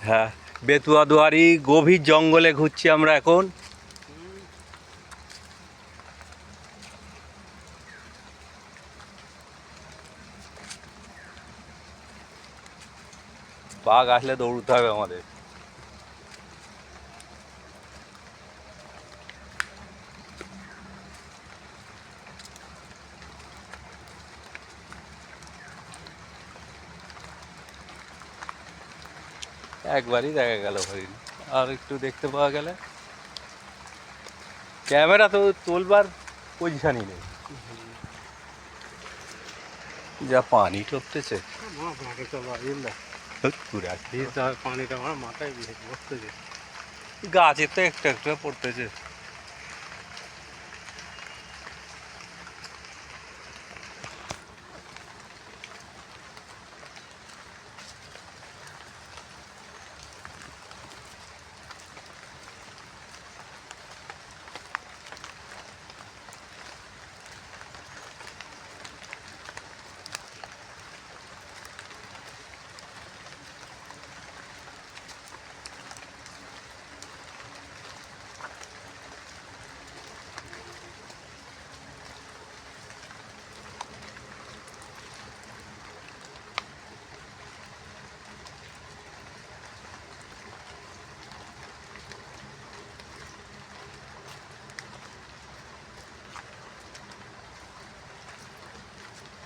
হ্যাঁ, বেতুয়া দুয়ারি গভীর জঙ্গলে ঘুরছি আমরা এখন। বাঘ আসলে দৌড়তে হবে আমাদের। একবারই দেখা গেল হরিণ, আর একটু দেখতে পাওয়া গেলে। ক্যামেরা তো তোলবার পজিশনই নেই, যা পানি টপতেছে। পানিটা আমার মাথায় বসতেছে, গাছে তো একটু একটু পড়তেছে।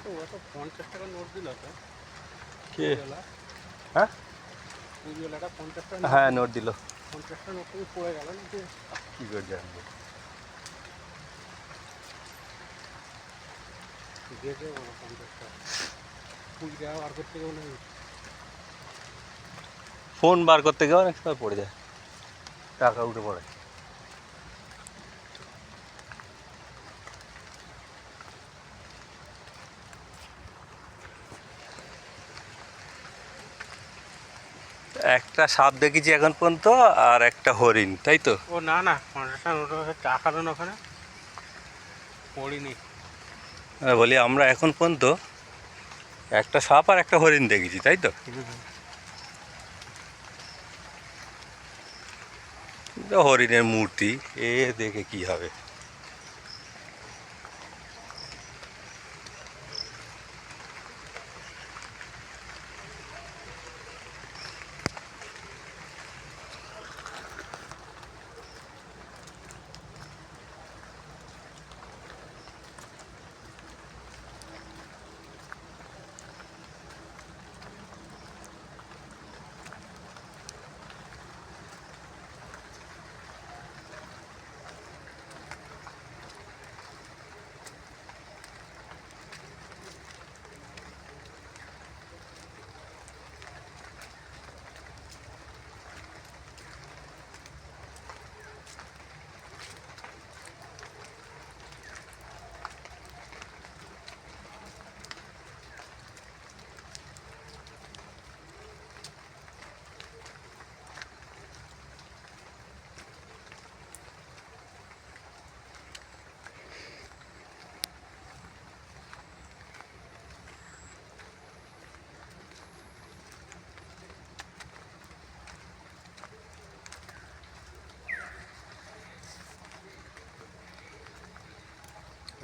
ও তো 50 টাকা নোট দিল তো। কে? হ্যাঁ, পুজোলাটা 50 টাকা হ্যাঁ নোট দিল। 50 টাকা নোট থেকে পড়ে গেল নাকি? কি করে জানবো? দিয়েছে 50 টাকা, 20 টাকা বার করতে গেলে ফোন বার করতে গিয়ে অনেক সময় পড়ে যায়, টাকা উঠে পড়ে। একটা সাপ দেখেছি এখন পর্যন্ত, আর একটা হরিণ, তাই তো? ও না না 50 টাকা নোট টাকা দেন ওখানে পড়িনি। বলি আমরা এখন পর্যন্ত একটা সাপ আর একটা হরিণ দেখেছি, তাই তো? হরিণের মূর্তি, এ দেখে কি হবে?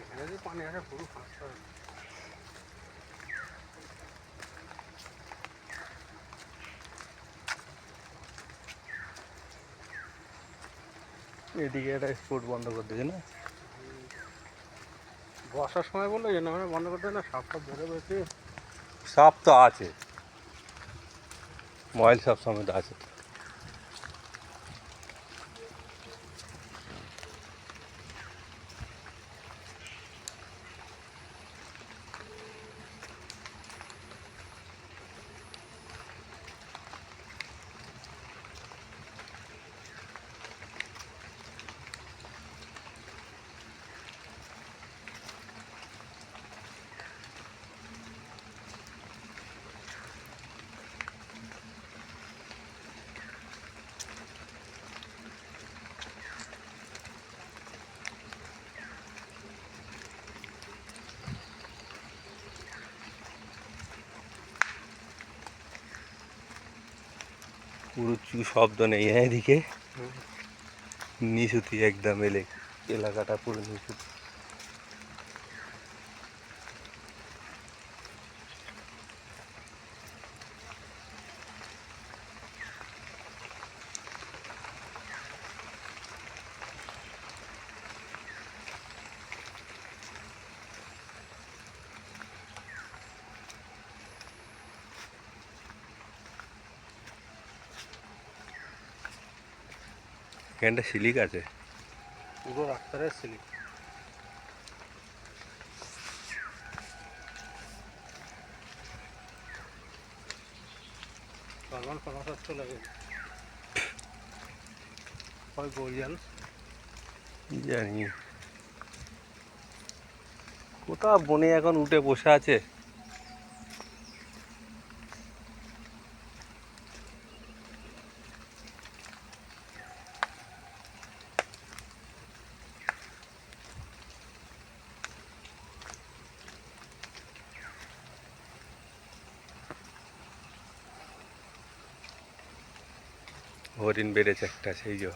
এখানে যে পানি আসে পুরো ফাঁসতে হবে। এদিকে একটা স্পোর্ট বন্ধ করে দিয়েছে না? বর্ষার সময় বললো যে না বন্ধ করতে না, সাপ টাপ বেড়ে বেড়েছে। সাপ তো আছে, ময়েল সাপ সমেত আছে। উড়ুচু শব্দ নেই হ্যাঁ এদিকে হুম। নিশুতি একদম এলাকাটা পুরো নিশুতি। এখানটা শিলিক আছে। পুরো রাস্তাটা স্লিপ। সালমান ফমাস চলে গেল হয় গরিয়াল। জানি কোথাও বনে এখন উঠে বসে আছে। হরিণ বেড়েছে একটা সেই যে